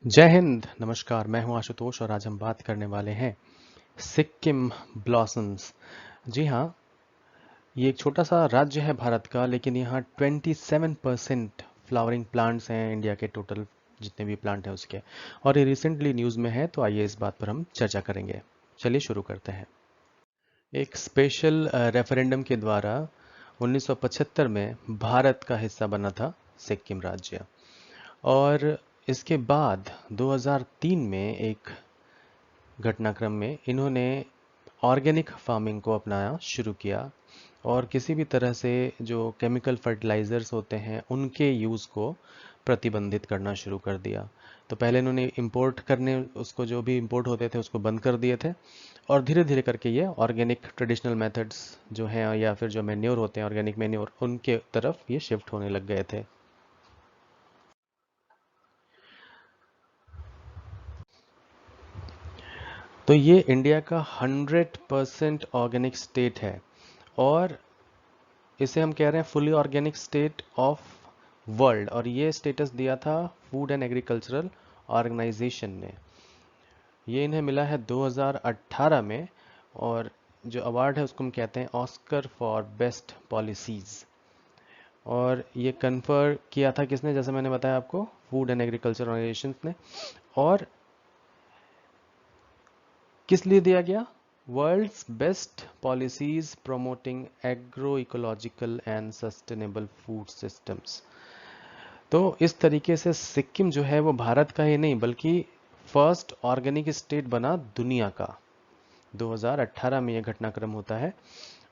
जय हिंद, नमस्कार। मैं हूं आशुतोष और आज हम बात करने वाले हैं सिक्किम ब्लॉसम्स। जी हाँ, ये एक छोटा सा राज्य है भारत का, लेकिन यहाँ 27% फ्लावरिंग प्लांट्स हैं इंडिया के टोटल जितने भी प्लांट हैं उसके। और ये रिसेंटली न्यूज़ में है, तो आइए इस बात पर हम चर्चा करेंगे। चलिए शुरू करते हैं। एक स्पेशल रेफरेंडम के द्वारा 1975 में भारत का हिस्सा बना था सिक्किम राज्य। और इसके बाद 2003 में एक घटनाक्रम में इन्होंने ऑर्गेनिक फार्मिंग को अपनाना शुरू किया और किसी भी तरह से जो केमिकल फर्टिलाइजर्स होते हैं उनके यूज़ को प्रतिबंधित करना शुरू कर दिया। तो पहले इन्होंने इंपोर्ट करने उसको जो भी इंपोर्ट होते थे उसको बंद कर दिए थे और धीरे धीरे करके ये ऑर्गेनिक ट्रेडिशनल मेथड्स जो हैं या फिर जो मेन्योर होते हैं ऑर्गेनिक मेन्योर उनके तरफ ये शिफ्ट होने लग गए थे। तो ये इंडिया का 100% ऑर्गेनिक स्टेट है और इसे हम कह रहे हैं fully organic state of world. और ये स्टेटस दिया था फूड एंड एग्रीकल्चरल ऑर्गेनाइजेशन ने। ये इन्हें मिला है 2018 में और जो अवार्ड है उसको हम कहते हैं ऑस्कर फॉर बेस्ट पॉलिसीज। और ये कन्फर किया था किसने, जैसे मैंने बताया आपको, फूड एंड एग्रीकल्चर ऑर्गेनाइजेशन ने। और किस लिए दिया गया? World's best policies promoting agro ecological and sustainable food systems. तो इस तरीके से सिक्किम जो है वो भारत का ही नहीं बल्कि फर्स्ट ऑर्गेनिक स्टेट बना दुनिया का। 2018 में यह घटनाक्रम होता है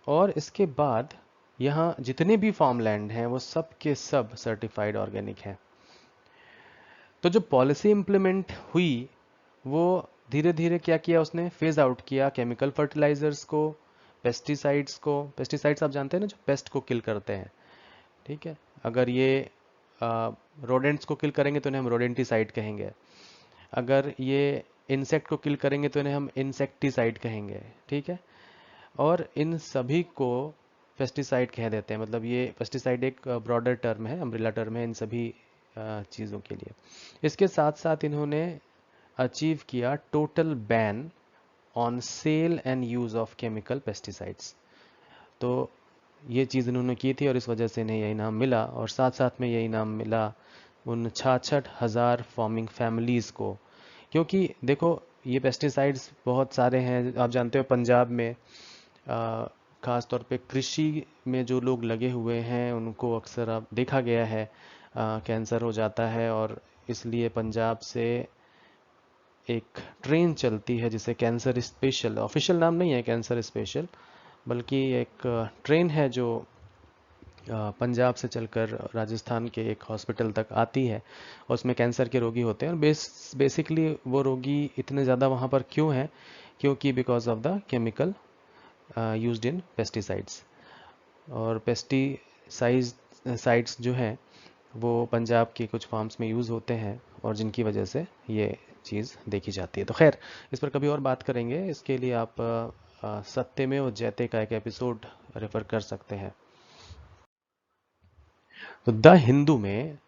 और इसके बाद यहाँ जितने भी फार्मलैंड हैं वो सब के सब सर्टिफाइड ऑर्गेनिक हैं। तो जो पॉलिसी इम्प्लीमेंट हुई वो धीरे धीरे क्या किया, उसने फेज आउट किया केमिकल फर्टिलाइजर्स को, पेस्टिसाइड्स को। पेस्टिसाइड्स आप जानते हैं ना, जो पेस्ट को किल करते हैं। ठीक है, अगर ये रोडेंट्स को किल करेंगे तो इन्हें हम रोडेंटिसाइड कहेंगे। अगर ये इंसेक्ट को किल करेंगे तो इन्हें हम इंसेक्टिसाइड कहेंगे। ठीक है, और इन सभी को पेस्टिसाइड कह देते हैं। मतलब ये पेस्टिसाइड एक ब्रॉडर टर्म है, अम्ब्रेला टर्म है इन सभी चीज़ों के लिए। इसके साथ साथ इन्होंने अचीव किया total ban on sale and use of chemical pesticides. तो ये चीज़ इन्होंने की थी और इस वजह से इन्हें ये इनाम मिला। और साथ साथ में ये इनाम मिला उन 66,000 फार्मिंग फैमिलीज़ को। क्योंकि देखो, ये पेस्टिसाइड्स बहुत सारे हैं, आप जानते हो पंजाब में ख़ास तौर पे कृषि में जो लोग लगे हुए हैं उनको अक्सर अब देखा गया है कैंसर हो जाता है। और इसलिए पंजाब से एक ट्रेन चलती है जिसे कैंसर स्पेशल, ऑफिशियल नाम नहीं है कैंसर स्पेशल, बल्कि एक ट्रेन है जो पंजाब से चलकर राजस्थान के एक हॉस्पिटल तक आती है और उसमें कैंसर के रोगी होते हैं। और बेसिकली वो रोगी इतने ज़्यादा वहाँ पर क्यों हैं? क्योंकि because of the chemical used in pesticides. और पेस्टिसाइड्स जो हैं वो पंजाब के कुछ फार्म्स में यूज़ होते हैं और जिनकी वजह से ये चीज़ देखी जाती है। तो खैर, इस पर कभी और बात करेंगे। इसके लिए आप सत्यमेव जयते का एक एपिसोड रेफर कर सकते हैं। तो द हिंदू में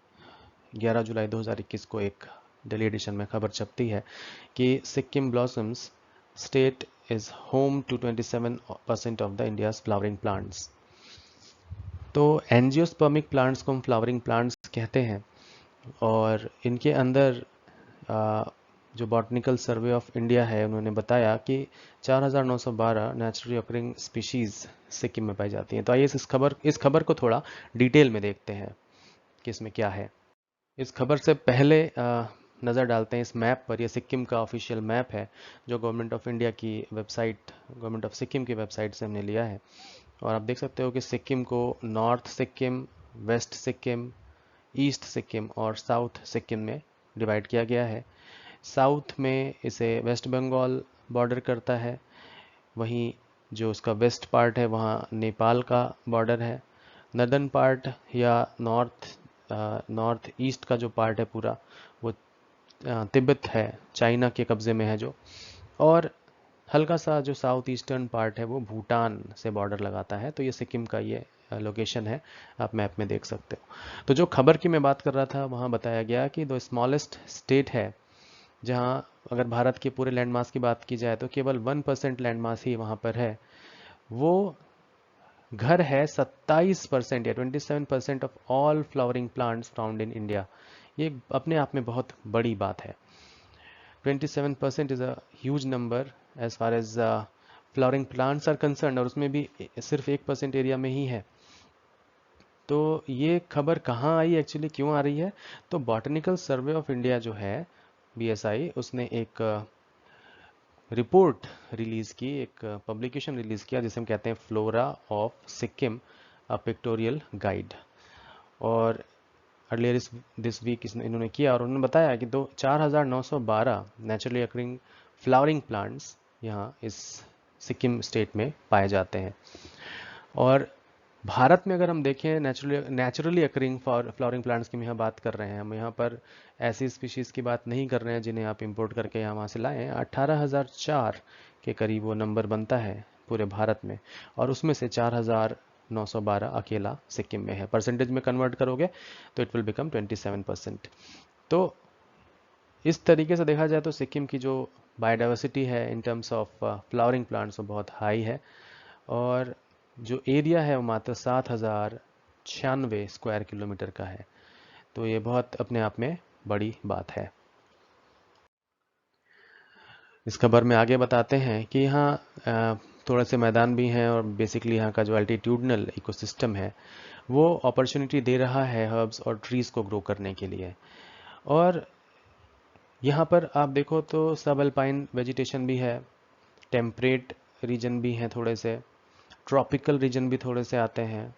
11 जुलाई 2021 को एक दिल्ली एडिशन में खबर छपती है कि Sikkim blossoms state is home to 27% of the India's flowering plants. तो एंजियोस्पर्मिक प्लांट्स को हम फ्लावरिंग प्लांट्स कहते हैं और इनके अंदर जो बॉटनिकल सर्वे ऑफ इंडिया है उन्होंने बताया कि 4,912 नेचुरली ऑकरिंग स्पीशीज सिक्किम में पाई जाती हैं। तो आइए इस खबर को थोड़ा डिटेल में देखते हैं कि इसमें क्या है। इस खबर से पहले नज़र डालते हैं इस मैप पर। यह सिक्किम का ऑफिशियल मैप है जो गवर्नमेंट ऑफ इंडिया की वेबसाइट, गवर्नमेंट ऑफ सिक्किम की वेबसाइट से हमने लिया है। और आप देख सकते हो कि सिक्किम को north Sikkim, west Sikkim, east Sikkim और साउथ सिक्किम में डिवाइड किया गया है। साउथ में इसे वेस्ट बंगाल बॉर्डर करता है, वहीं जो उसका वेस्ट पार्ट है वहाँ नेपाल का बॉर्डर है। नर्दर्न पार्ट या नॉर्थ ईस्ट का जो पार्ट है पूरा वो तिब्बत है, चाइना के कब्ज़े में है जो। और हल्का सा जो साउथ ईस्टर्न पार्ट है वो भूटान से बॉर्डर लगाता है। तो ये सिक्किम का ये लोकेशन है, आप मैप में देख सकते हो। तो जो खबर की मैं बात कर रहा था वहाँ बताया गया कि द स्मॉलेस्ट स्टेट है जहाँ अगर भारत के पूरे लैंड मास की बात की जाए तो केवल 1% लैंड मास ही वहाँ पर है। वो घर है 27% या 27% of all flowering plants found in India. ये अपने आप में बहुत बड़ी बात है। 27% is a huge number as far as flowering plants are concern, और उसमें भी सिर्फ 1% एरिया में ही है। तो ये खबर कहाँ आई, एक्चुअली क्यों आ रही है? तो बॉटनिकल सर्वे ऑफ इंडिया जो है, BSI, उसने एक रिपोर्ट रिलीज़ की, एक पब्लिकेशन रिलीज़ किया जिसे हम कहते हैं flora of Sikkim, a pictorial guide. और अर्लियर दिस वीक इन्होंने किया, और उन्होंने बताया कि 4912 नेचुरली अकरिंग फ्लावरिंग प्लांट्स यहाँ इस सिक्किम स्टेट में पाए जाते हैं। और भारत में अगर हम देखें नेचुरली अकरिंग फ्लावरिंग प्लांट्स की हम यहाँ बात कर रहे हैं, हम यहाँ पर ऐसी स्पीशीज़ की बात नहीं कर रहे हैं जिन्हें आप इंपोर्ट करके यहाँ वहाँ से लाएं। 18,004 के करीब वो नंबर बनता है पूरे भारत में, और उसमें से 4,912 अकेला सिक्किम में है। परसेंटेज में कन्वर्ट करोगे तो इट विल बिकम 27%। तो इस तरीके से देखा जाए तो सिक्किम की जो बायोडाइवर्सिटी है in terms of flowering plants वो बहुत हाई है, और जो एरिया है वो मात्र 7,096 स्क्वायर किलोमीटर का है। तो ये बहुत अपने आप में बड़ी बात है। इस खबर में आगे बताते हैं कि यहाँ थोड़े से मैदान भी हैं, और बेसिकली यहाँ का जो अल्टीट्यूडनल इकोसिस्टम है वो अपॉर्चुनिटी दे रहा है हर्ब्स और ट्रीज़ को ग्रो करने के लिए। और यहाँ पर आप देखो तो सब अल्पाइन वेजिटेशन भी है, टेम्परेट रीजन भी हैं थोड़े से, ट्रॉपिकल रीजन भी थोड़े से आते हैं।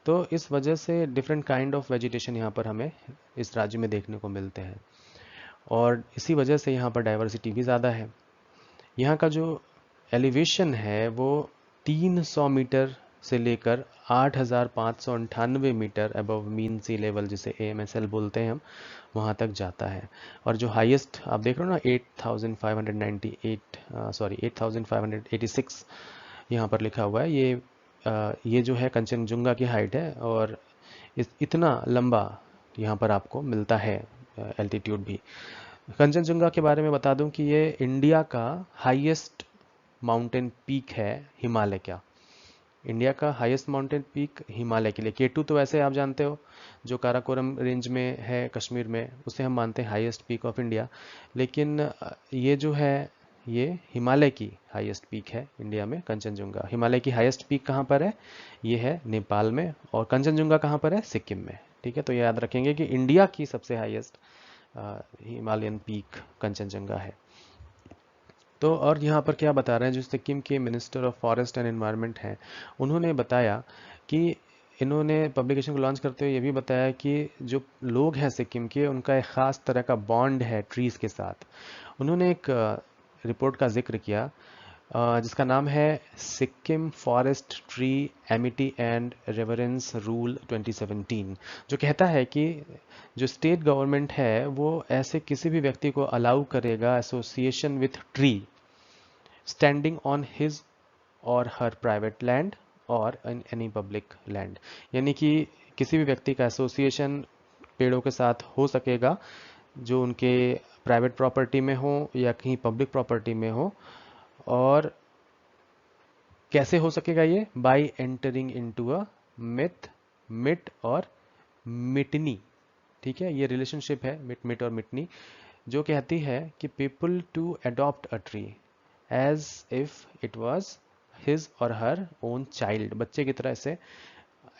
तो इस वजह से डिफरेंट काइंड ऑफ वेजिटेशन यहाँ पर हमें इस राज्य में देखने को मिलते हैं, और इसी वजह से यहाँ पर डाइवर्सिटी भी ज़्यादा है। यहाँ का जो एलिवेशन है वो 300 मीटर से लेकर 8,598 मीटर अबव मीन सी लेवल, जिसे AMSL बोलते हैं हम, वहाँ तक जाता है। और जो हाईएस्ट आप देख रहे हो ना 8,586 यहाँ पर लिखा हुआ है, ये जो है कंचनजुंगा की हाइट है, और इतना लंबा यहाँ पर आपको मिलता है एल्टीट्यूड भी। कंचनजुंगा के बारे में बता दूं कि ये इंडिया का हाईएस्ट माउंटेन पीक है हिमालय का। इंडिया का हाईएस्ट माउंटेन पीक हिमालय के लिए, केटू तो वैसे आप जानते हो जो काराकोरम रेंज में है कश्मीर में, उसे हम मानते हैं हाईएस्ट पीक ऑफ इंडिया। लेकिन ये जो है ये हिमालय की हाईएस्ट पीक है इंडिया में, कंचनजुंगा। हिमालय की हाईएस्ट पीक कहाँ पर है? ये है नेपाल में। और कंचनजुंगा कहाँ पर है? सिक्किम में। ठीक है, तो ये याद रखेंगे कि इंडिया की सबसे हाईएस्ट हिमालयन पीक कंचनजंगा है। तो और यहाँ पर क्या बता रहे हैं, जो सिक्किम के minister of forest and environment हैं, उन्होंने बताया कि इन्होंने पब्लिकेशन को लॉन्च करते हुए ये भी बताया कि जो लोग हैं सिक्किम के, उनका एक ख़ास तरह का बॉन्ड है ट्रीज़ के साथ। उन्होंने एक रिपोर्ट का जिक्र किया जिसका नाम है Sikkim forest tree Amity and reverence rule 2017, जो कहता है कि जो स्टेट गवर्नमेंट है वो ऐसे किसी भी व्यक्ति को अलाउ करेगा association with tree standing on his or her private land और इन एनी पब्लिक लैंड। यानी कि किसी भी व्यक्ति का एसोसिएशन पेड़ों के साथ हो सकेगा जो उनके प्राइवेट प्रॉपर्टी में हो या कहीं पब्लिक प्रॉपर्टी में हो। और कैसे हो सकेगा ये? By entering into a myth, मिट और मिटनी। ठीक है, ये रिलेशनशिप है मिट मिट और मिटनी, जो कहती है कि people to adopt a tree as if it was his or her own child. बच्चे की तरह इसे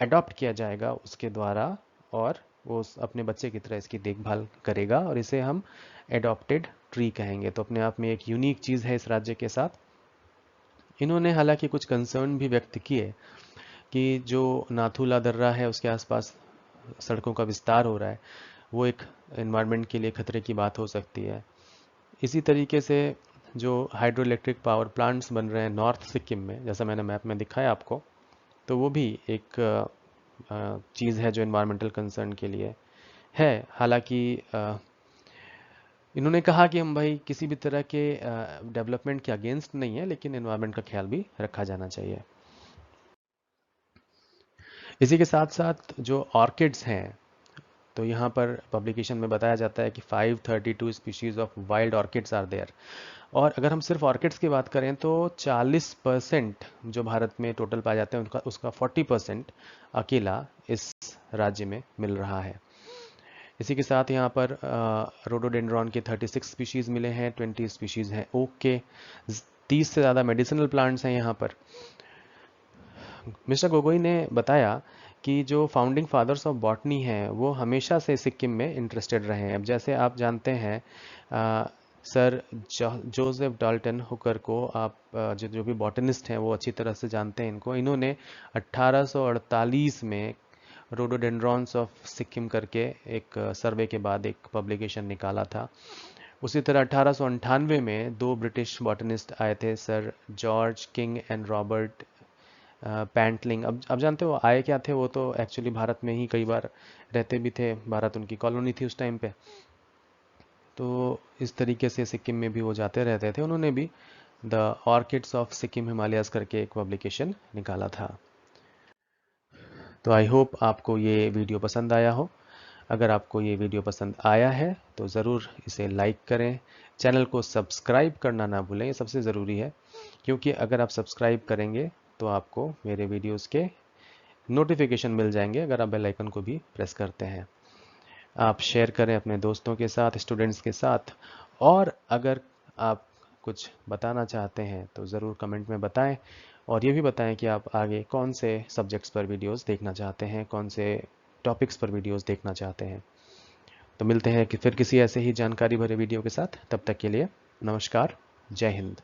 अडॉप्ट किया जाएगा उसके द्वारा, और वो अपने बच्चे की तरह इसकी देखभाल करेगा, और इसे हम एडॉप्टेड ट्री कहेंगे। तो अपने आप में एक यूनिक चीज़ है इस राज्य के साथ। इन्होंने हालांकि कुछ कंसर्न भी व्यक्त किए कि जो नाथुला दर्रा है उसके आसपास सड़कों का विस्तार हो रहा है, वो एक एनवायरनमेंट के लिए खतरे की बात हो सकती है। इसी तरीके से जो हाइड्रो इलेक्ट्रिक पावर प्लांट्स बन रहे हैं नॉर्थ सिक्किम में, जैसा मैंने मैप में दिखाया आपको, तो वो भी एक चीज़ है जो एनवायरमेंटल कंसर्न के लिए है। हालांकि इन्होंने कहा कि हम भाई किसी भी तरह के डेवलपमेंट के अगेंस्ट नहीं है, लेकिन एनवायरनमेंट का ख्याल भी रखा जाना चाहिए। इसी के साथ साथ जो ऑर्किड्स हैं तो यहाँ पर पब्लिकेशन में बताया जाता है कि 532 species of wild orchids are there. और अगर हम सिर्फ ऑर्किड्स की बात करें तो 40% जो भारत में टोटल पाए जाते हैं उसका 40% अकेला इस राज्य में मिल रहा है। इसी के साथ यहाँ पर रोडोडेंड्रॉन के 36 स्पीशीज मिले हैं, 20 स्पीशीज हैं ओक के, 30 से ज़्यादा मेडिसिनल प्लांट्स हैं यहाँ पर। मिस्टर गोगोई ने बताया कि जो फाउंडिंग फादर्स ऑफ बॉटनी हैं वो हमेशा से सिक्किम में इंटरेस्टेड रहे हैं। अब जैसे आप जानते हैं सर जोसेफ डाल्टन हुकर को आप जो भी बॉटनिस्ट हैं वो अच्छी तरह से जानते हैं इनको। इन्होंने 1848 में रोडोडेंड्रॉन्स ऑफ सिक्किम करके एक सर्वे के बाद एक पब्लिकेशन निकाला था। उसी तरह 1898 में दो ब्रिटिश बॉटनिस्ट आए थे, sir George King and Robert Pantling. अब जानते हो आए क्या थे वो, तो एक्चुअली भारत में ही कई बार रहते भी थे, भारत उनकी कॉलोनी थी उस टाइम पे। तो इस तरीके से सिक्किम में भी वो जाते रहते थे। उन्होंने भी the orchids of Sikkim Himalayas करके एक पब्लिकेशन निकाला था। तो आई होप आपको ये वीडियो पसंद आया हो। अगर आपको ये वीडियो पसंद आया है तो ज़रूर इसे लाइक करें, चैनल को सब्सक्राइब करना ना भूलें, ये सबसे ज़रूरी है, क्योंकि अगर आप सब्सक्राइब करेंगे तो आपको मेरे वीडियोस के नोटिफिकेशन मिल जाएंगे अगर आप बेल आइकन को भी प्रेस करते हैं। आप शेयर करें अपने दोस्तों के साथ, स्टूडेंट्स के साथ, और अगर आप कुछ बताना चाहते हैं तो ज़रूर कमेंट में बताएं, और ये भी बताएं कि आप आगे कौन से सब्जेक्ट्स पर वीडियोस देखना चाहते हैं, कौन से टॉपिक्स पर वीडियोस देखना चाहते हैं। तो मिलते हैं कि फिर किसी ऐसे ही जानकारी भरे वीडियो के साथ। तब तक के लिए नमस्कार, जय हिंद।